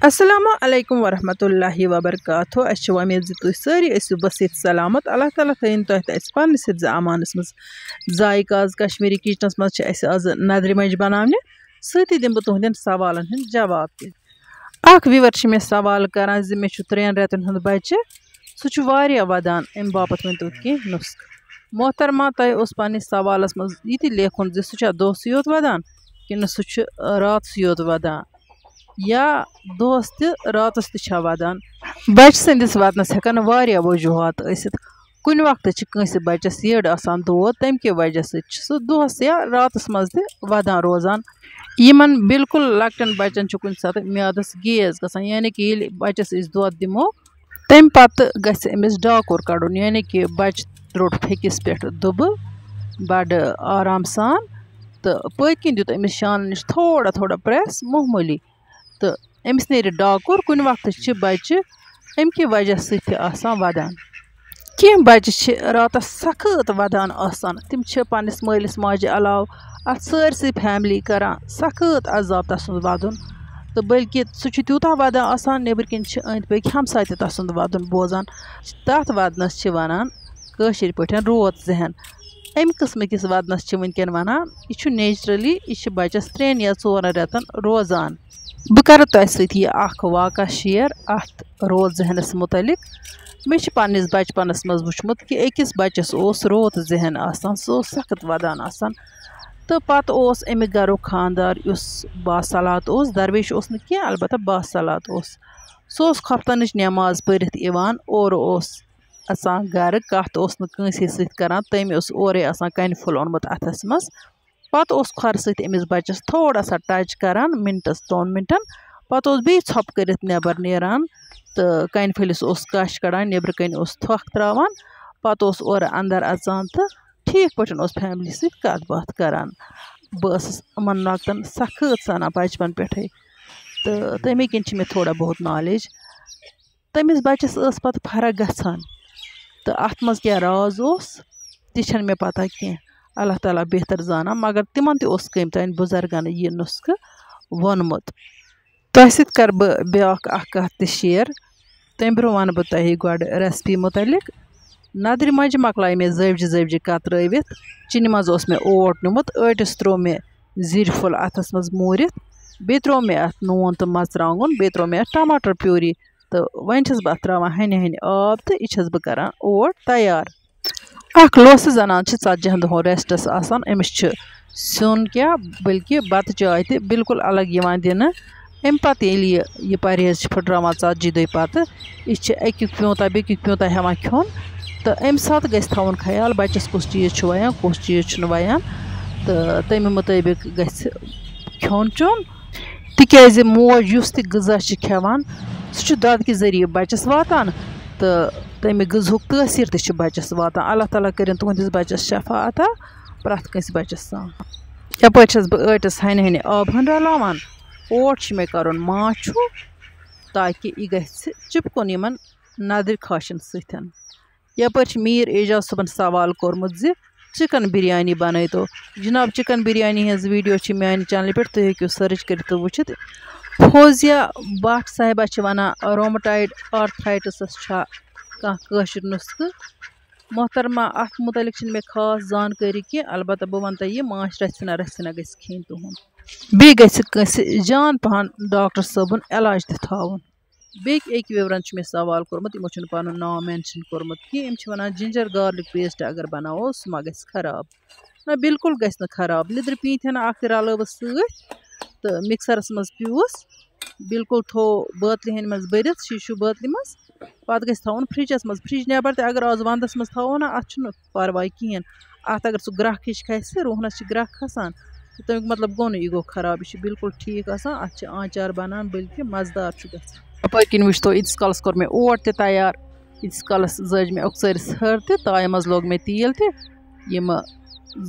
السلام علیکم ورحمۃ اللہ وبرکاتہ اچھے امید تھی ساری ٲسِو بسیت سلامت اللہ تعالیٰ تھٲیِن تۄہہِ تہٕ اَسہِ پنٛنِس حِفظِ امانَس منٛز ذایقہٕ آز کشمیٖری کِچنَس منٛز چھِ اَسہِ آز نَدرِ مَنٛجہِ بناونہِ سۭتی دِمہٕ بہٕ تُہنٛدٮ۪ن سوالَن ہٕنٛدۍ جواب تہِ اکھ وِوَر چھِ مےٚ سوال کران زِ مےٚ چھُ 3 رٮ۪تَن ہُنٛد بَچہِ سُہ چھُ واریاہ وَدان اَمہِ باپتھ ؤنۍتو کینٛہہ نُسخہٕ محترمہ تۄہہِ اوس پنٛنِس سوالَس منٛز یہِ تہِ لیکھُن زِ سُہ چھا دۄہسٕے یوت وَدان کِنہٕ سُہ چھُ راتسٕے یوت وَدان یا دۄہس تہِ راتس تہِ چھا وَدان بَچہِ سٕنٛدِس وَدنَس ہٮ۪کَن واریاہ وجوٗہات ٲسِتھ کُنہِ وقتہٕ چھِ کٲنٛسہِ بَچَس یٔڈ آسان دود تَمہِ کہِ وجہ سۭتۍ چھُ سُہ دۄہس یا راتَس منٛز تہِ وَدان روزان یِمن بالکُل لۄکٹٮ۪ن بَچَن چھُ کُنہِ ساتہٕ میادَس گیس گژھان یعنی کہِ ییٚلہِ بَچَس أسۍ دۄد دِمو تَمہِ پَتہٕ گژھِ أمِس ڈاکُر کَڑُن یعنی کہِ بَچہِ روٚٹ پھیٚکِس پٮ۪ٹھ دُبہٕ بَڑٕ آرام سان تہٕ پٔتۍ کِنۍ دیُت أمِس شانہٕ نِش تھوڑا تھوڑا پرٛٮ۪س معموٗلی تہٕ أمِس نیرِ ڈاکُر کُنہِ وقتہٕ چھِ بَچہِ اَمہِ کہِ وجہ سۭتۍ تہِ آسان وَدان کینٛہہ بَچہِ چھِ راتَس سخت وَدان آسان تِم چھِ پنٛنِس مٲلِس ماجہِ علاوٕ اَتھ سٲرسٕے فیملی کَران سخت عذاب تَسُنٛد وَدُن تہٕ بٔلکہِ سُہ چھُ تیوٗتاہ وَدان آسان نیٚبٕرۍ کِنۍ چھِ أنٛدۍ پٔکۍ ہمساے تہِ تَسُنٛد وَدُن بوزان تَتھ وَدنَس چھِ وَنان کٲشِرۍ پٲٹھۍ روت ذہن اَمہِ قٕسمٕکِس وَدنَس چھِ وٕنۍکٮ۪ن وَنان یہِ چھُ نیچرٔلی یہِ چھِ بَچَس 3 یا 4 رٮ۪تَن روزان بہٕ کَرٕ تۄہہِ سۭتۍ یہِ اَکھ واقعہ شِیَر اَتھ روت ذہنَس مُتعلِق مےٚ چھِ پنٛنِس بَچپَنَس منٛز وٕچھمُت کہِ أکِس بَچَس اوس روت ذہن آسان سُہ اوس سخت وَدان آسان تہٕ پَتہٕ اوس اَمہِ گَرُک خانٛدار یُس باصلات اوس درویش اوس نہٕ کینٛہہ البتہ باصلات اوس سُہ اوس خۄفتنٕچ نٮ۪ماز پٔرِتھ یِوان اورٕ اوس اَژان گَرٕ کَتھ اوس نہٕ کٲنٛسے سۭتۍ کَران تٔمۍ اوس اورَے آسان کَنہِ پھوٚل اوٚنمُت اَتھَس منٛز پَتہٕ اوس کھۄرٕ سۭتۍ أمِس بَچَس تھوڑا سا ٹچ کَران مِنٹَس 2 مِنٹَن پَتہٕ اوس بیٚیہِ ژھۄپہٕ کٔرِتھ نٮ۪بر نیران تہٕ کَنہِ پھٔلِس اوس کَش کَڑان نیٚبرٕ کَنۍ اوس تھۄکھ ترٛاوان پَتہٕ اوس اورٕ اَندَر اَژان تہٕ ٹھیٖک پٲٹھۍ اوس فیملی سۭتۍ کَتھ باتھ کَران بہٕ ٲسٕس یِمَن لۄکٹَن سخت سَنان بَچپَن پٮ۪ٹھَے تہٕ تَمے کِنۍ چھِ مےٚ تھوڑا بہت نالیج تٔمِس بَچَس ٲس پَتہٕ فرق گژھان تہٕ اَتھ منٛز کیٛاہ راز اوس تہِ چھَنہٕ مےٚ پَتہ کینٛہہ اللہ تعالیٰ بہتر زانان مگر تِمَن تہِ اوس کٔمۍ بُزرگَن یہِ نُسخہٕ ووٚنمُت تۄہہِ سۭتۍ کَرٕ بہٕ بیٛاکھ اَکھ کَتھ تہِ شِیَر تَمہِ برونٛہہ وَنہٕ بہٕ تۄہہِ گۄڈٕ رٮ۪سپی مُتعلِق نَدرِ مَنٛجہِ مۄکلایہِ مےٚ زٲوجہِ زٲوجہِ کَترٲوِتھ چِنہِ منٛز اوس مےٚ اوٹ نیُمُت ٲٹِس ترٛوو مےٚ زِرِ پھوٚل اَتھَس منٛز موٗرِتھ بیٚیہِ ترٛوو مےٚ اَتھ نوٗن تہٕ مَرژٕرٛانٛگُن بیٚیہِ ترٛوو مےٚ اَتھ ٹماٹر پیوٗری تہٕ وۄنۍ چھَس بہٕ اَتھ ترٛاوان ہَنہِ ہَنہِ آب تہٕ یہِ چھَس بہٕ کَران اوٹ تیار اَکھ لوسہٕ زَنان چھِ 40 دۄہَن رٮ۪سٹَس آسان أمِس چھِ سیُن کیٛاہ بٔلکہِ بَتہٕ چاے تہِ بالکُل الگ یِوان دِنہٕ اَمہِ پَتہٕ ییٚلہِ یہِ پرہیز چھِ پھٕٹراوان 40 دۄہہِ پَتہٕ یہِ چھِ اَکیُک پیوٗنٛتاہ بیٚکیُک پیوٗنٛتاہ ہٮ۪وان کھیوٚن تہٕ اَمہِ ساتہٕ گژھِ تھاوُن خیال بَچَس کُس چیٖز چھُ وَیان کُس چیٖز چھُنہٕ وَیان تہٕ تَمہِ مُطٲبِق گژھِ کھیوٚن چیوٚن تِکیٛازِ موج یُس تہِ غذا چھِ کھٮ۪وان سُہ چھُ دۄدٕ کہِ ذٔریعہٕ بَچَس واتان تہٕ تَمہِ غذہُک تٲثیٖر تہِ چھِ بَچَس واتان اللہ تعالیٰ کٔرِنۍ تُہٕنٛدِس بَچَس شفا عطا پرٛٮ۪تھ کٲنٛسہِ بَچَس سان یَپٲرۍ چھَس بہٕ ٲٹِس ہَنہِ ہَنہِ آبہٕ ہن رَلاوان اوٹ چھُ مےٚ کَرُن ماچھوٗ تاکہِ یہِ گژھِ چِپکُن یِمَن نَدرِ خاشَن سۭتۍ یَپٲرۍ چھِ میٖر اعجاز صٲبَن سوال کوٚرمُت زِ چِکَن بِریانی بَنٲیتو جِناب چِکَن بِریانی ہٕنٛز ویٖڈیو چھِ میٛانہِ چَنلہِ پٮ۪ٹھ تُہۍ ہیٚکِو سٔرٕچ کٔرِتھ تہٕ وٕچھِتھ فوزیا بٹ صاحبہ چھِ وَنان رومٹایڈ آرتھرایٹِسَس چھا کانٛہہ کٲشُر نُسخہٕ محترمہ اَتھ مُتعلِق چھِنہٕ مےٚ خاص زانکٲری کینٛہہ البتہ بہٕ وَنہٕ تۄہہِ یہِ ماچھ رَژھِنا رَژھِنا گژھِ کھیٚنۍ تُہُنٛد بیٚیہِ گژھِ کٲنٛسہِ جان پَہَن ڈاکٹر صٲبُن علاج تہِ تھاوُن بیٚیہِ أکۍ وِورَن چھُ مےٚ سوال کوٚرمُت یِمو چھُنہٕ پَنُن ناو مٮ۪نشَن کوٚرمُت کینٛہہ یِم چھِ وَنان جِنجَر گارلِک پیسٹ اگر بَناوو سُہ ما گژھِ خراب نہ بالکل گژھِ نہٕ خراب لیٚدرِ پیٖنٛتہِ ہَنا اَکھ تہِ رَلٲوٕس سۭتۍ تہٕ مِکسَرَس منٛز پیوٗس بالکل تھوٚو بٲتلہِ ہٕنٛدِ منٛز بٔرِتھ شیٖشوٗ بٲتلہِ منٛز پَتہٕ گژھِ تھاوُن فرٛجَس منٛز فرٛج نٮ۪بر تہِ اگر آز وَنٛدَس منٛز تھاوو نا اَتھ چھُنہٕ پَرواے کِہیٖنۍ اَتھ اگر سُہ گرٛٮ۪کھ ہِش کھَسہِ روٗہنَس چھِ گرٛٮ۪کھ کھَسان تہٕ تَمیُک مطلب گوٚو نہٕ یہِ گوٚو خراب یہِ چھُ بالکل ٹھیٖک آسان اَتھ چھِ آنچار بَنان بٔلکہِ مَزٕدار چھُ گژھان اَپٲرۍ کِنۍ وٕچھتو ییٖتِس کالَس کوٚر مےٚ اوٹ تہِ تیار ییٖتِس کالَس زٲج مےٚ اوٚکژٲرِس ہٕر تہِ تایہِ منٛز لوگ مےٚ تیٖل تہِ یِمہٕ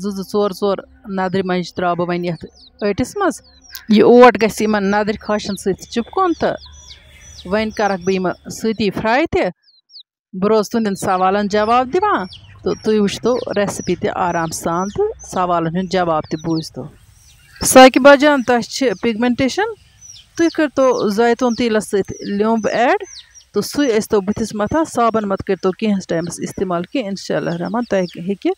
2-4 نَدرِ مَنٛجہِ ترٛاوٕ بہٕ وۄنۍ یَتھ ٲٹِس منٛز یہِ اوٹ گژھِ یِمَن نَدرِ خاشَن سۭتۍ چِپکُن تہٕ وۄنۍ کَرَکھ بہٕ یِمہٕ سۭتی فرٛاے تہِ بہٕ روزٕ تُہنٛدٮ۪ن سوالَن جواب دِوان تہٕ تُہۍ وٕچھتو رٮ۪سِپی تہِ آرام سان تہٕ سوالَن ہُنٛد جواب تہِ بوٗزتو ساقِبہ جان تۄہہِ چھِ پِگمٮ۪نٹیشَن تُہۍ کٔرۍتو زایتون تیٖلَس سۭتۍ لیوٚمب ایڈ تہٕ سُے ٲسۍتو بٕتھِس مَتھان صابَن مت کٔرۍتو کینٛہَس ٹایمَس اِستعمال کینٛہہ اِنشاء اللہ رحمان تۄہہِ ہیٚکہِ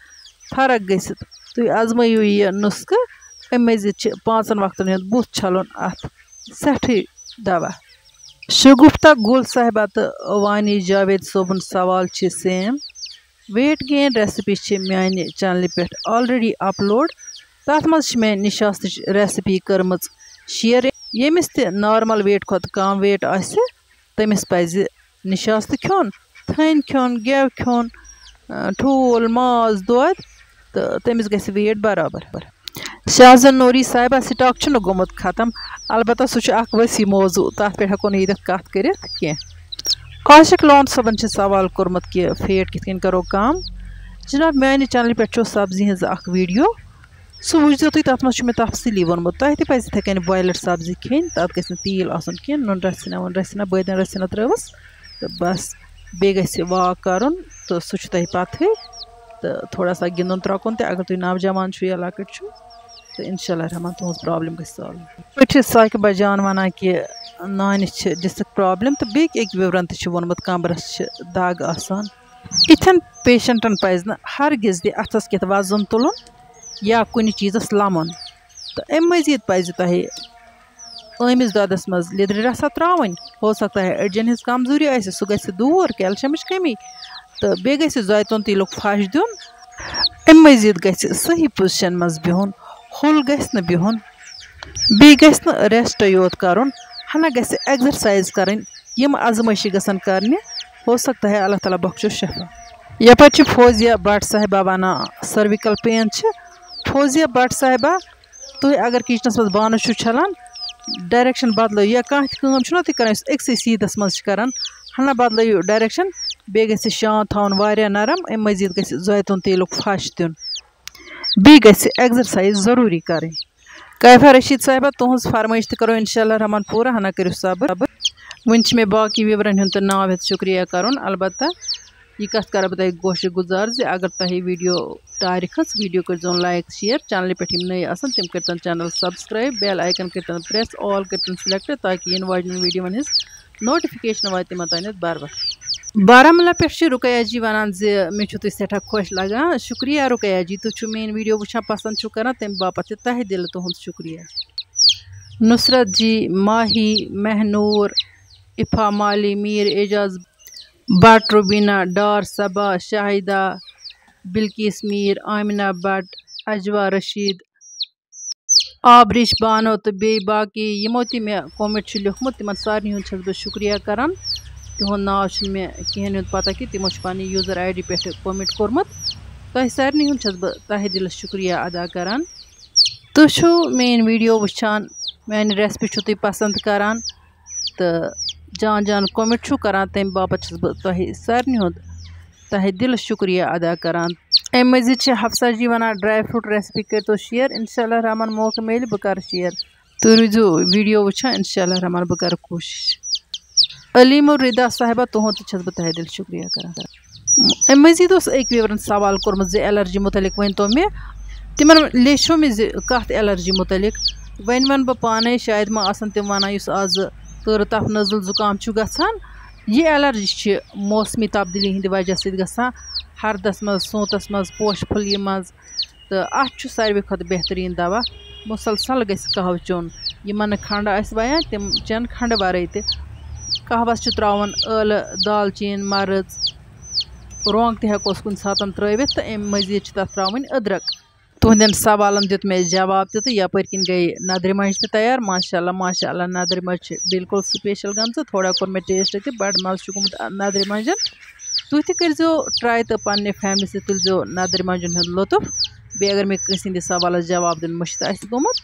فرق گٔژھِتھ تُہۍ آزمٲیِو یہِ نُسخہٕ اَمہِ مٔزیٖد چھِ 5 وقتن ہُنٛد بُتھ چھَلُن اَتھ سٮ۪ٹھٕے دوا شگفتہ گُل صاحبہ تہٕ وانی جاوید صٲبُن سوال چھِ سیم ویٹ گین ریسپی چھِ میانہِ چینلہِ پٮ۪ٹھ آلریڈی اپلوڈ تَتھ منٛز چھِ مےٚ نِشاستٕچ ریسپی کٔرمٕژ شِیر ییٚمِس تہِ نارمل ویٹ کھۄتہٕ کم ویٹ آسہِ تٔمِس پَزِ نِشاستہٕ کھیوٚن تھٔنۍ کھیوٚن گٮ۪و کھیوٚن ٹھوٗل ماز دۄد تہٕ تٔمِس گژھِ ویٹ برابر شاہزن نوری صاحبہ سٹاک چھُنہٕ گوٚمُت ختم البتہ سُہ چھُ اکھ ؤسیع موضوع تَتھ پٮ۪ٹھ ہٮ۪کو نہٕ ییٚتٮ۪تھ کَتھ کٔرِتھ کینٛہہ عاشق لون صٲبن چھِ سوال کوٚرمُت کہِ فیٹ کِتھ کٔنۍ کرو کم جناب میانہِ چینلہِ پٮ۪ٹھ چھُ سبزی ہٕنٛز اکھ ویٖڈیو سُہ وٕچھزیو تُہۍ تَتھ منٛز چھُ مےٚ تفصیٖلی ووٚنمُت تۄہہِ تہِ پَزِ یِتھَے کٔنۍ بویلٕڈ سبزی کھیٚنۍ تَتھ گژھِ نہٕ تیٖل آسُن کینٛہہ نُن رژھِنا وُن رژھِنا بٲدیان رژھِنا ترٛٲوٕس تہٕ بس بیٚیہِ گژھِ واک کَرُن تہٕ سُہ چھُ تۄہہِ پَتہٕے تہٕ تھوڑا سا گِنٛدُن ترٛۄکُن تہِ اگر تُہۍ نوجوان چھُو یا لۄکٕٹۍ چھُو تہٕ اِنشاء اللہ رحمان تُہٕنٛز پرٛابلِم گژھِ سالو پٲٹھۍ چھِ ساقِبہ جان وَنان کہِ نانہِ چھِ ڈِسک پرٛابلِم تہٕ بیٚیہِ أکۍ وِورَن تہِ چھُ ووٚنمُت کمبرَس چھِ دگ آسان یِتھٮ۪ن پیشنٹن پَزِ نہٕ ہرگِز تہِ اَتھس کٮ۪تھ وَزُن تُلُن یا کُنہِ چیٖزس لَمُن تہٕ اَمہِ مٔزیٖد پَزِ تۄہہِ ٲمِس دۄدَس منٛز لیٚدرِ رَژھا ترٛاوٕنۍ ہو سکتا ہے أڈجَن ہِنٛز کمزوٗری آسہِ سُہ گژھِ دوٗر کیلشَمٕچ کٔمی تہٕ بیٚیہِ گژھِ زایتون تیٖلُک پھش دیُن اَمہِ مٔزیٖد گژھِ صحیح پُزِشَن منٛز بِہُن ہوٚل گژھِ نہٕ بِہُن بیٚیہِ گژھِ نہٕ ریسٹے یوت کَرُن ہنا گژھِ ایٚگزرسایز کَرٕنۍ یِم ازمٲیشی گژھن کَرنہِ ہو سکتا ہے اللہ تعالیٰ بخشو شفا یَپٲرۍ چھِ فوزیا بٹ صاحبہ وَنان سٔروِکَل پین چھِ فوزیا بٹ صاحبہ تُہۍ اگر کِچنَس منٛز بانہٕ چھُو چھَلان ڈایریکشن بدلٲیِو یا کانٛہہ تہِ کٲم چھُنہ تُہۍ کَران یُس أکسٕے سیٖدَس منٛز چھِ کَران ہنا بدلٲیِو ڈایریکشن بیٚیہِ گژھِ شانت تھاوُن واریاہ نرم اَمہِ مٔزیٖد گژھِ زایتون تیٖلُک پھش دیُن بیٚیہِ گژھِ ایٚگزرسایز ضروٗری کَرٕنۍ کیفا رشیٖد صاحبہ تُہٕنٛز فرمٲیش تہِ کَرو اِنشاء اللہ رحمان پوٗرٕ ہنا کٔرِو صبر وٕنہِ چھِ مےٚ باقٕے وِورَن ہُنٛد تہِ ناو ہٮ۪تھ شُکریہ کَرُن البتہ یہِ کَتھ کَرٕ بہٕ تۄہہِ گوشہِ گُزار زِ اگر تۄہہِ ویٖڈیو ٹارِ کھٔژ ویٖڈیو کٔرۍزیون لایک شِیر چَنلہِ پٮ۪ٹھ یِم نٔے آسَن تِم کٔرۍتَن چَنَل سبسکرایب بیل آیکَن کٔرۍتَن پرٛٮ۪س آل کٔرۍتَن سِلٮ۪کٹ تاکہِ یِنہٕ واجنٮ۪ن ویٖڈیووَن ہِنٛز نوٹِفِکیشن واتہِ تِمن تانٮ۪تھ بر وقت بارہمولہ پٮ۪ٹھ چھِ رُقیہ جی وَنان زِ مےٚ چھُو تُہۍ سٮ۪ٹھاہ خۄش لگان شُکریہ رُقیہ جی تُہۍ چھُو میٲنۍ ویٖڈیو وٕچھان پسنٛد چھُو کران تَمہِ باپتھ تہِ تہہِ دِلہٕ تُہُنٛد شُکریہ نُصرت جی ماہی مہنوٗر اِفا مالی میٖر اعجاز بٹ رُبیٖنا ڈار صبا شاہدہ بلکیس میٖر آمِنا بٹ اجوا رشیٖد آبرِش بانو تہٕ بیٚیہِ باقٕے یِمو تہِ مےٚ کومٮ۪نٹ چھُ لیوٗکھمُت تِمن سارنٕے ہُنٛد چھَس بہٕ شُکریہ کران تِہُنٛد ناو چھُنہٕ مےٚ کِہیٖنۍ ہُنٛد پتہ کہِ تِمو چھُ پنٕنہِ یوٗزر آی ڈی پٮ۪ٹھ کومٮ۪نٹ کوٚرمُت تۄہہِ سارنٕے ہُنٛد چھَس بہٕ تہہِ دِلس شُکریہ ادا کران تُہۍ چھُو میٲنۍ ویٖڈیو وٕچھان میانہِ ریسپی چھُو تُہۍ پسنٛد کران تہٕ جان جان کومٮ۪نٹ چھُو کران تَمہِ باپتھ چھَس بہٕ تۄہہِ سارنٕے ہُنٛد تہہِ دِلہٕ شُکریہ ادا کران اَمہِ مٔزیٖد چھِ حفسا جی وَنان ڈرٛاے فرٛوٗٹ ریسپی کٔرۍتو شِیر اِنشاء اللہ رحمان موقعہٕ میلہِ بہٕ کَرٕ شِیر تُہۍ روٗزِو ویٖڈیو وٕچھان اِنشاء اللہ رحمان بہٕ کَرٕ کوٗشِش علیٖم الرِدا صاحبہ تُہُنٛد تہِ چھَس بہٕ تہہِ دِلہٕ شُکریہ کران اَمہِ مٔزیٖد اوس أکۍ وِورَن سوال کوٚرمُت زِ ایلرجی مُتعلِق ؤنۍتو مےٚ تِمن لیٚچھو مےٚ زِ کَتھ ایلرجی مُتعلِق وۄنۍ وَنہٕ بہٕ پانَے شاید ما آسَن تِم وَنان یُس آزٕ تۭرٕ تَپھ نٔزٕل زُکام چھُ گژھان یہِ ایلرجی چھِ موسمی تبدیٖلی ہِنٛدِ وجہ سۭتۍ گژھان ہردَس منٛز سونٛتَس منٛز پوشہٕ پھٕلیہِ منٛز تہٕ اَتھ چھُ ساروی کھۄتہٕ بہتریٖن دوا مُسلسل گژھِ قہوٕ چیوٚن یِمن نہٕ کھنٛڈ آسہِ وَیان تِم چٮ۪ن کھنٛڈٕ وَرٲے تہِ قہوَس چھُ ترٛاوُن ٲلہٕ دالچیٖن مَرٕژ رۄنٛگ تہِ ہٮ۪کوس کُنہِ ساتہٕ ترٛٲوِتھ تہٕ اَمہِ مٔزیٖد چھِ تَتھ ترٛاوٕنۍ أدرَک تُہنٛدٮ۪ن سوالن دیُت مےٚ جواب تہِ تہٕ یَپٲرۍ کِنۍ گٔے نَدرِ منٛج تہِ تیار ماشاء اللہ نَدرِ منٛج چھِ بِلکُل سُپیشل گٔمژٕ تھوڑا کوٚر مےٚ ٹیسٹ تہِ بَڑٕ مَزٕ چھُ گوٚمُت نَدرِ منٛجن تُہۍ تہِ کٔرۍزیو ٹراے تہٕ پننہِ فیملی سۭتۍ تُلزیو نَدرِ منٛجن ہُنٛد لُطُف بیٚیہِ اگر مےٚ کٲنٛسہِ ہِنٛدِس سوالس جواب دیُن مٔشِد آسہِ گوٚمُت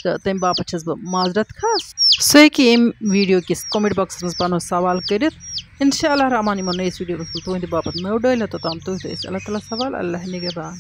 تہٕ تَمہِ باپتھ چھَس بہٕ معذرت خاص سُہ ہیٚکہِ ییٚمہِ ویٖڈیو کِس کومٮ۪نٹ باکسس منٛز پنُن سوال کٔرِتھ اِنشاء اللہ رحمان یِمو نٔیِس ویٖڈیوَس منٛز تُہنٛدِ باپتھ نٔو ڈٲلۍ توٚتام تُہۍ تہِ ٲسۍ اللہ تعالیٰ سوال اللہ نِگہبان